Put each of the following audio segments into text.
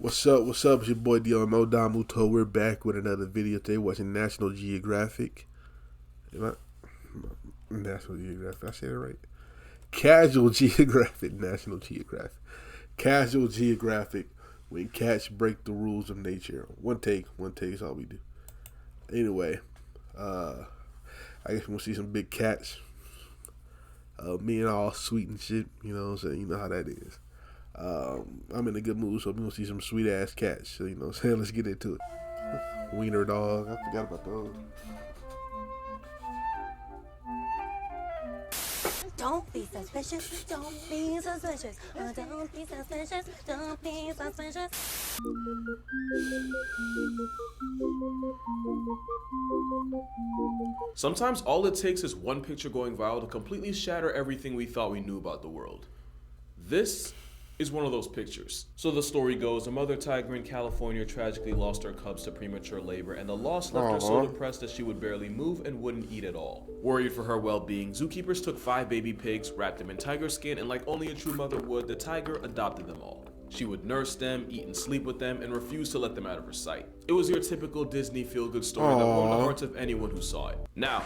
What's up? What's up? It's your boy Domuto. We're back with another video today. Watching National Geographic. National Geographic. I said it right. Casual Geographic. National Geographic. Casual Geographic. When cats break the rules of nature. One take is all we do. Anyway, I guess we'll see some big cats. Me and all sweet and shit. You know what I'm saying? You know how that is. I'm in a good mood, so we're gonna see some sweet ass cats. So, you know what I'm saying? Let's get into it. Wiener dog. I forgot about those. Don't be suspicious. Don't be suspicious. Don't be suspicious. Don't be suspicious. Sometimes all it takes is one picture going viral to completely shatter everything we thought we knew about the world. This is one of those pictures. So the story goes, a mother tiger in California tragically lost her cubs to premature labor, and the loss left her so depressed that she would barely move and wouldn't eat at all. Worried for her well-being, zookeepers took 5 baby pigs, wrapped them in tiger skin, and like only a true mother would, the tiger adopted them all. She would nurse them, eat and sleep with them, and refuse to let them out of her sight. It was your typical Disney feel-good story that won the hearts of anyone who saw it. Now,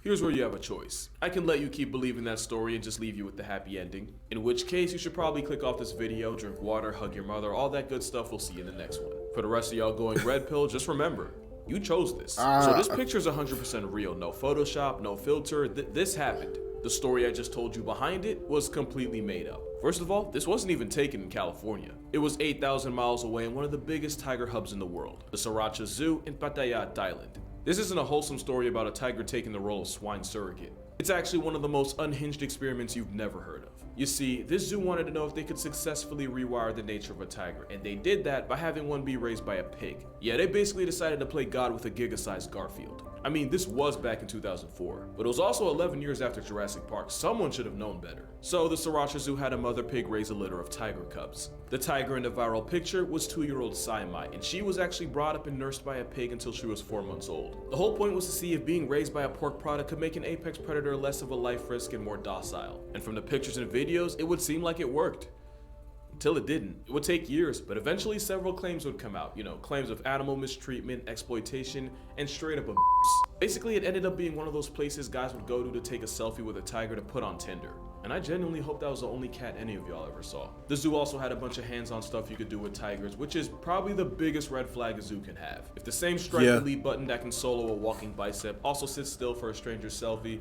here's where you have a choice. I can let you keep believing that story and just leave you with the happy ending. In which case, you should probably click off this video, drink water, hug your mother, all that good stuff. We'll see you in the next one. For the rest of y'all going red pill, just remember, you chose this. So this picture is 100% real. No Photoshop, no filter. This happened. The story I just told you behind it was completely made up. First of all, this wasn't even taken in California. It was 8,000 miles away in one of the biggest tiger hubs in the world, the Sriracha Zoo in Pattaya, Thailand. This isn't a wholesome story about a tiger taking the role of swine surrogate. It's actually one of the most unhinged experiments you've never heard of. You see, this zoo wanted to know if they could successfully rewire the nature of a tiger, and they did that by having one be raised by a pig. Yeah, they basically decided to play God with a giga-sized Garfield. I mean, this was back in 2004, but it was also 11 years after Jurassic Park. Someone should have known better. So the Sriracha Zoo had a mother pig raise a litter of tiger cubs. The tiger in the viral picture was 2-year-old Saimai, and she was actually brought up and nursed by a pig until she was 4 months old. The whole point was to see if being raised by a pork product could make an apex predator less of a life risk and more docile. And from the pictures and videos, it would seem like it worked. Until it didn't. It would take years, but eventually several claims would come out. You know, claims of animal mistreatment, exploitation, and straight up abuse. Basically, it ended up being one of those places guys would go to take a selfie with a tiger to put on Tinder. And I genuinely hope that was the only cat any of y'all ever saw. The zoo also had a bunch of hands-on stuff you could do with tigers, which is probably the biggest red flag a zoo can have. If the same stripe delete button that can solo a walking bicep also sits still for a stranger's selfie,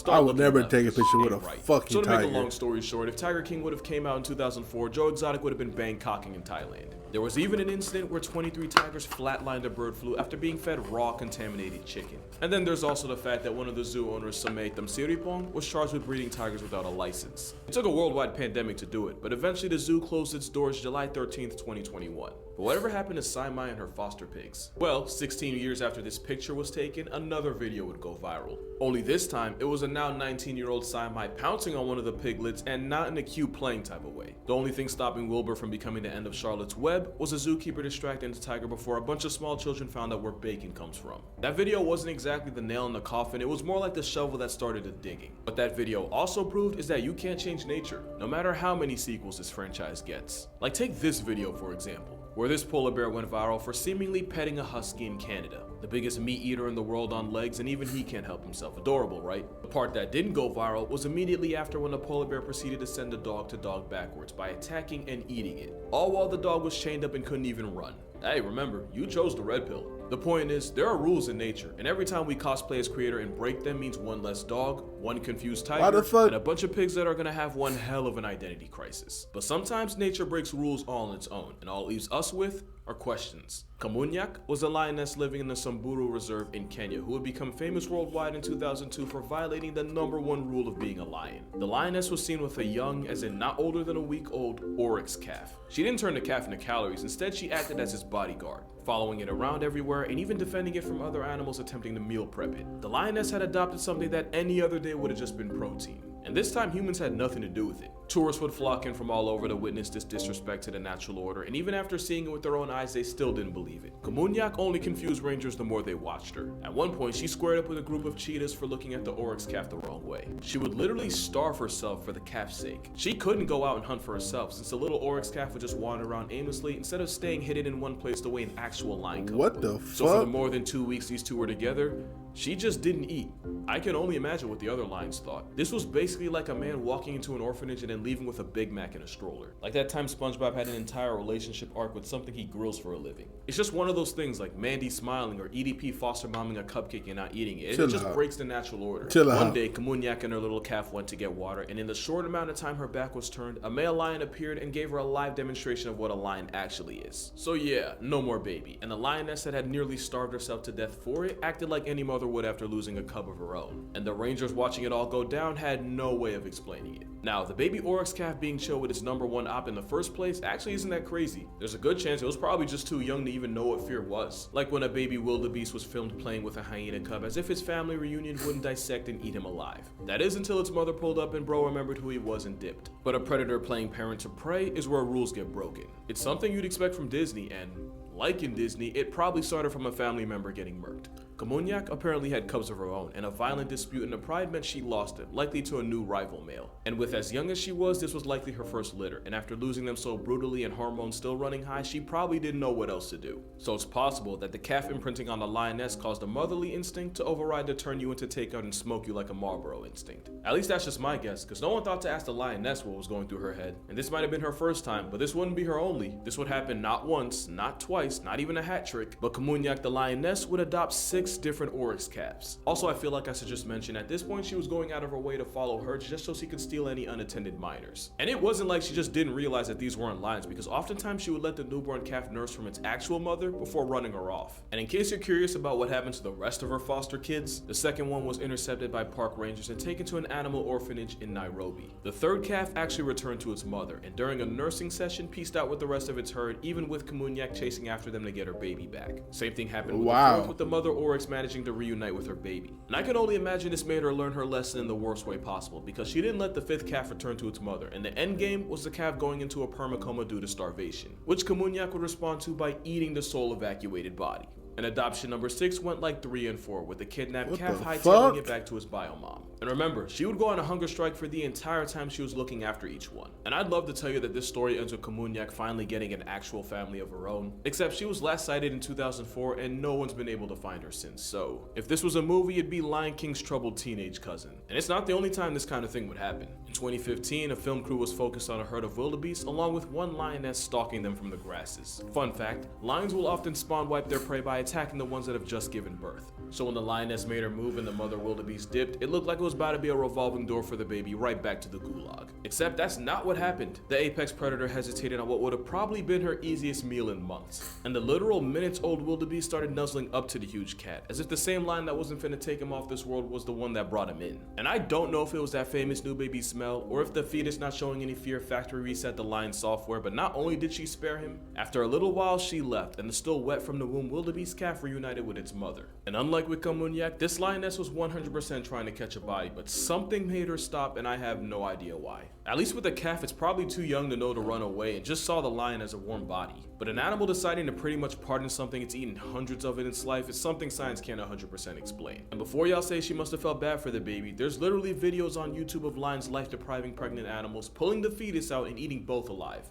I will never take a picture with a fucking So to tiger. make a long story short, if Tiger King would have came out in 2004, Joe Exotic would have been Bangkoking in Thailand. There was even an incident where 23 tigers flatlined a bird flu after being fed raw contaminated chicken. And then there's also the fact that one of the zoo owners, Samay Thamsiripong, was charged with breeding tigers without a license. It took a worldwide pandemic to do it, but eventually the zoo closed its doors July 13th, 2021. But whatever happened to Saimai and her foster pigs? Well, 16 years after this picture was taken, another video would go viral. Only this time, it was a now 19-year-old Saimai pouncing on one of the piglets, and not in a cute playing type of way. The only thing stopping Wilbur from becoming the end of Charlotte's Web was a zookeeper distracting the tiger before a bunch of small children found out where bacon comes from. That video wasn't exactly the nail in the coffin, it was more like the shovel that started the digging. What that video also proved is that you can't change nature, no matter how many sequels this franchise gets. Like take this video for example, where this polar bear went viral for seemingly petting a husky in Canada. The biggest meat eater in the world on legs, and even he can't help himself. Adorable, right? The part that didn't go viral was immediately after when the polar bear proceeded to send the dog to dog backwards by attacking and eating it, all while the dog was chained up and couldn't even run. Hey, remember, you chose the red pill. The point is, there are rules in nature, and every time we cosplay as creator and break them means one less dog, one confused tiger, and a bunch of pigs that are gonna have one hell of an identity crisis. But sometimes nature breaks rules all on its own, and all it leaves us with are questions. Kamunyak was a lioness living in the Samburu Reserve in Kenya who would become famous worldwide in 2002 for violating the #1 rule of being a lion. The lioness was seen with a young, as in not older than a week old, oryx calf. She didn't turn the calf into calories, instead she acted as his bodyguard, following it around everywhere and even defending it from other animals attempting to meal prep it. The lioness had adopted something that any other day would have just been protein. And this time humans had nothing to do with it. Tourists would flock in from all over to witness this disrespect to the natural order, and even after seeing it with their own eyes, eyes, they still didn't believe it. Kamunyak only confused rangers the more they watched her. At one point, she squared up with a group of cheetahs for looking at the oryx calf the wrong way. She would literally starve herself for the calf's sake. She couldn't go out and hunt for herself since the little oryx calf would just wander around aimlessly instead of staying hidden in one place the way an actual lion could. What the fuck? So for the more than 2 weeks these two were together, she just didn't eat. I can only imagine what the other lions thought. This was basically like a man walking into an orphanage and then leaving with a Big Mac in a stroller. Like that time SpongeBob had an entire relationship arc with something he grills for a living. It's just one of those things like Mandy smiling or EDP foster momming a cupcake and not eating it. It just breaks the natural order. One day, Kamunyak and her little calf went to get water, and in the short amount of time her back was turned, a male lion appeared and gave her a live demonstration of what a lion actually is. So yeah, no more baby. And the lioness that had nearly starved herself to death for it acted like any mother would after losing a cub of her own. And the rangers watching it all go down had no way of explaining it. Now, the baby oryx calf being chill with its #1 op in the first place actually isn't that crazy. There's a good chance it was probably just too young to even know what fear was. Like when a baby wildebeest was filmed playing with a hyena cub as if his family reunion wouldn't dissect and eat him alive. That is until its mother pulled up and bro remembered who he was and dipped. But a predator playing parent to prey is where rules get broken. It's something you'd expect from Disney, and like in Disney, it probably started from a family member getting murked. Kamunyak apparently had cubs of her own, and a violent dispute in the pride meant she lost them, likely to a new rival male. And with as young as she was, this was likely her first litter, and after losing them so brutally and hormones still running high, she probably didn't know what else to do. So it's possible that the calf imprinting on the lioness caused a motherly instinct to override the turn you into take out and smoke you like a Marlboro instinct. At least that's just my guess, because no one thought to ask the lioness what was going through her head. And this might have been her first time, but this wouldn't be her only. This would happen not once, not twice, not even a hat trick, but Kamunyak the lioness would adopt 6 different oryx calves. Also, I feel like I should just mention at this point she was going out of her way to follow herds just so she could steal any unattended minors. And it wasn't like she just didn't realize that these weren't lions, because oftentimes she would let the newborn calf nurse from its actual mother before running her off. And in case you're curious about what happened to the rest of her foster kids, the second one was intercepted by park rangers and taken to an animal orphanage in Nairobi. The third calf actually returned to its mother, and during a nursing session pieced out with the rest of its herd, even with Kamunyak chasing after them to get her baby back. Same thing happened with the fourth, with the mother oryx managing to reunite with her baby. And I can only imagine this made her learn her lesson in the worst way possible, because she didn't let the 5th calf return to its mother, and the end game was the calf going into a permacoma due to starvation, which Kamunyak would respond to by eating the soul evacuated body. And adoption #6 went like 3 and 4, with the kidnapped calf hightailing it back to his biomom. And remember, she would go on a hunger strike for the entire time she was looking after each one. And I'd love to tell you that this story ends with Kamunyak finally getting an actual family of her own, except she was last sighted in 2004 and no one's been able to find her since. So if this was a movie, it'd be Lion King's troubled teenage cousin. And it's not the only time this kind of thing would happen. In 2015, a film crew was focused on a herd of wildebeest along with one lioness stalking them from the grasses. Fun fact, lions will often spawn wipe their prey by attacking the ones that have just given birth. So when the lioness made her move and the mother wildebeest dipped, it looked like it was about to be a revolving door for the baby right back to the gulag. Except that's not what happened. The apex predator hesitated on what would have probably been her easiest meal in months. And the literal minutes-old wildebeest started nuzzling up to the huge cat, as if the same lion that wasn't finna take him off this world was the one that brought him in. And I don't know if it was that famous new baby smell, or if the fetus not showing any fear factory reset the lion's software, but not only did she spare him, after a little while she left, and the still wet from the womb wildebeest calf reunited with its mother. And unlike with Kamunyak, this lioness was 100% trying to catch a body, but something made her stop, and I have no idea why. At least with the calf, it's probably too young to know to run away and just saw the lion as a warm body. But an animal deciding to pretty much pardon something it's eaten hundreds of in its life is something science can't 100% explain. And before y'all say she must have felt bad for the baby, there's literally videos on YouTube of lions life-depriving pregnant animals, pulling the fetus out and eating both alive.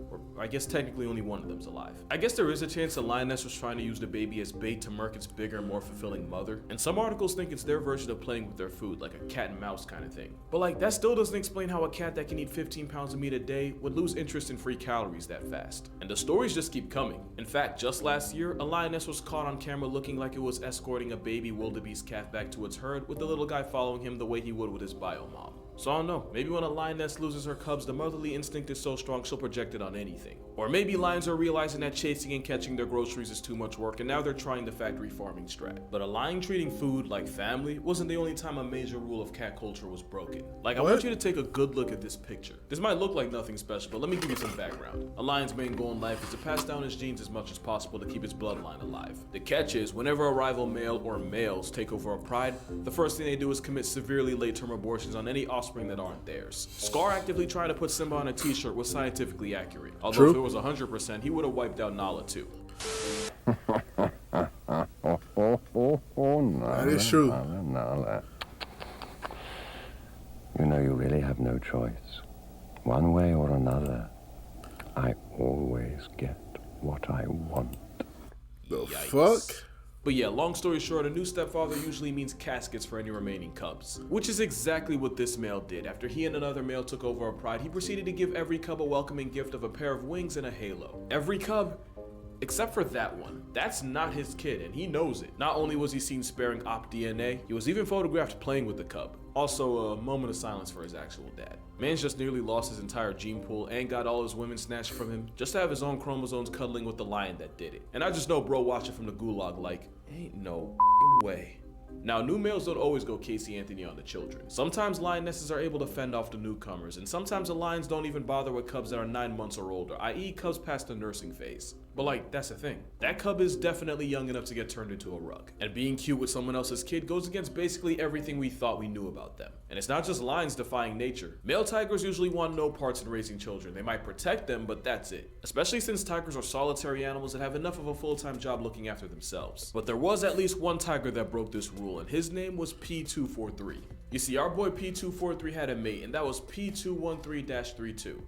Or I guess technically only one of them's alive. I guess there is a chance the lioness was trying to use the baby as bait to murk its bigger and more fulfilling mother, and some articles think it's their version of playing with their food, like a cat and mouse kind of thing. But like, that still doesn't explain how a cat that can eat 15 pounds of meat a day would lose interest in free calories that fast. And the stories just keep coming. In fact, just last year, a lioness was caught on camera looking like it was escorting a baby wildebeest calf back to its herd, with the little guy following him the way he would with his biomom. So I don't know, maybe when a lioness loses her cubs, the motherly instinct is so strong she'll project it on anything. Or maybe lions are realizing that chasing and catching their groceries is too much work and now they're trying the factory farming strat. But a lion treating food like family wasn't the only time a major rule of cat culture was broken. Like, I want you to take a good look at this picture. This might look like nothing special, but let me give you some background. A lion's main goal in life is to pass down his genes as much as possible to keep his bloodline alive. The catch is, whenever a rival male or males take over a pride, the first thing they do is commit severely late-term abortions on any offspring that aren't theirs. Scar actively trying to put Simba on a t-shirt was scientifically accurate. Although if it was was 100%, he would have wiped out Nala too. That is true. Nala. You know, you really have no choice. One way or another, I always get what I want. The Yikes. fuck? But yeah, long story short, a new stepfather usually means caskets for any remaining cubs. Which is exactly what this male did. After he and another male took over a pride, he proceeded to give every cub a welcoming gift of a pair of wings and a halo. Every cub, except for that one. That's not his kid, and he knows it. Not only was he seen sparing op DNA, he was even photographed playing with the cub. Also, a moment of silence for his actual dad. Man's just nearly lost his entire gene pool and got all his women snatched from him just to have his own chromosomes cuddling with the lion that did it. And I just know bro watching from the gulag like, ain't no way. Now, new males don't always go Casey Anthony on the children. Sometimes lionesses are able to fend off the newcomers, and sometimes the lions don't even bother with cubs that are 9 months or older, i.e. cubs past the nursing phase. But like, that's the thing. That cub is definitely young enough to get turned into a rug. And being cute with someone else's kid goes against basically everything we thought we knew about them. And it's not just lions defying nature. Male tigers usually want no parts in raising children. They might protect them, but that's it. Especially since tigers are solitary animals that have enough of a full-time job looking after themselves. But there was at least one tiger that broke this rule, and his name was P243. You see, our boy P243 had a mate, and that was P213-32.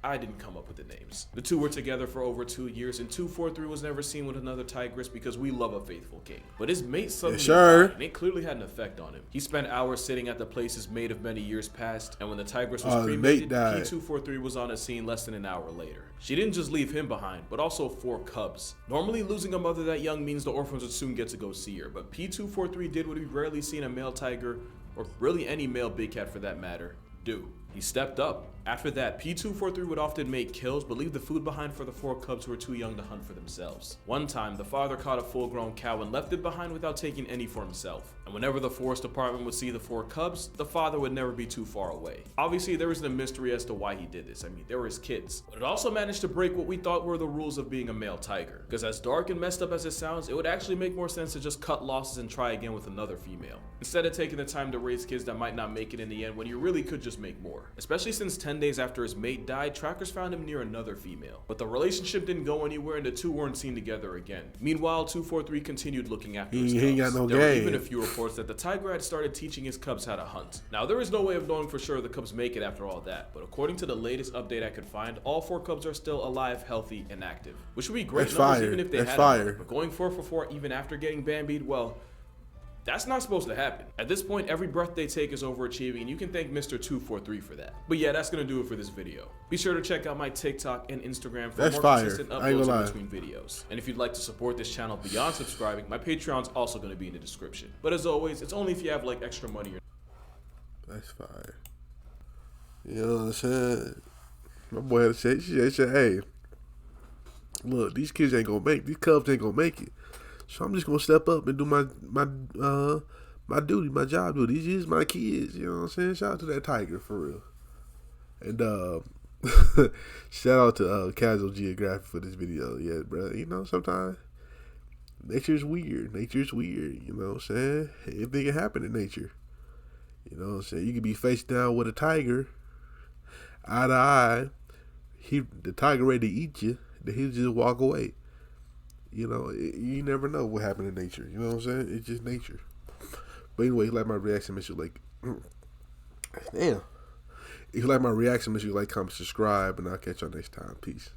I didn't come up with the names. The two were together for over 2 years, and 243 was never seen with another tigress because we love a faithful king. But his mate suddenly died, and it clearly had an effect on him. He spent hours sitting at the place his mate of many years past, and when the tigress was cremated, P243 was on a scene less than an hour later. She didn't just leave him behind, but also 4 cubs. Normally, losing a mother that young means the orphans would soon get to go see her, but P243 did what we've rarely seen a male tiger, or really any male big cat for that matter, do. He stepped up. After that, P243 would often make kills, but leave the food behind for the 4 cubs who were too young to hunt for themselves. One time, the father caught a full-grown cow and left it behind without taking any for himself. And whenever the forest department would see the 4 cubs, the father would never be too far away. Obviously, there isn't a mystery as to why he did this. I mean, they were his kids. But it also managed to break what we thought were the rules of being a male tiger. Because as dark and messed up as it sounds, it would actually make more sense to just cut losses and try again with another female. Instead of taking the time to raise kids that might not make it in the end when you really could just make more. Especially since 10 days after his mate died, trackers found him near another female. But the relationship didn't go anywhere and the two weren't seen together again. Meanwhile, 243 continued looking after his cubs. He ain't got no there were game. even a few reports that the tiger had started teaching his cubs how to hunt. Now, there is no way of knowing for sure the cubs make it after all that, but according to the latest update I could find, all 4 cubs are still alive, healthy, and active. Which would be great That's numbers fire. even if they That's had fire. them. But going 4 for 4 even after getting bambied, well, that's not supposed to happen. At this point, every breath they take is overachieving, and you can thank Mr. 243 for that. But yeah, that's gonna do it for this video. Be sure to check out my TikTok and Instagram for That's more fire. consistent I ain't uploads gonna in between videos. And if you'd like to support this channel beyond subscribing, my Patreon's also gonna be in the description. But as always, it's only if you have like extra money or That's fire. You know what I'm saying? My boy had to say, she said, hey, look, these kids ain't gonna make, these cubs ain't gonna make it. So I'm just gonna step up and do my duty, my job duty. These is my kids, you know what I'm saying? Shout out to that tiger for real. And shout out to Casual Geographic for this video. Yeah, bro. You know, sometimes nature's weird. Nature's weird, you know what I'm saying? Anything can happen in nature. You know what I'm saying? You could be face down with a tiger, eye to eye. The tiger ready to eat you, then he'll just walk away. You know, you never know what happened in nature. You know what I'm saying? It's just nature. But anyway, if you like my reaction, make sure damn. If you like my reaction, make sure you like, comment, subscribe, and I'll catch y'all next time. Peace.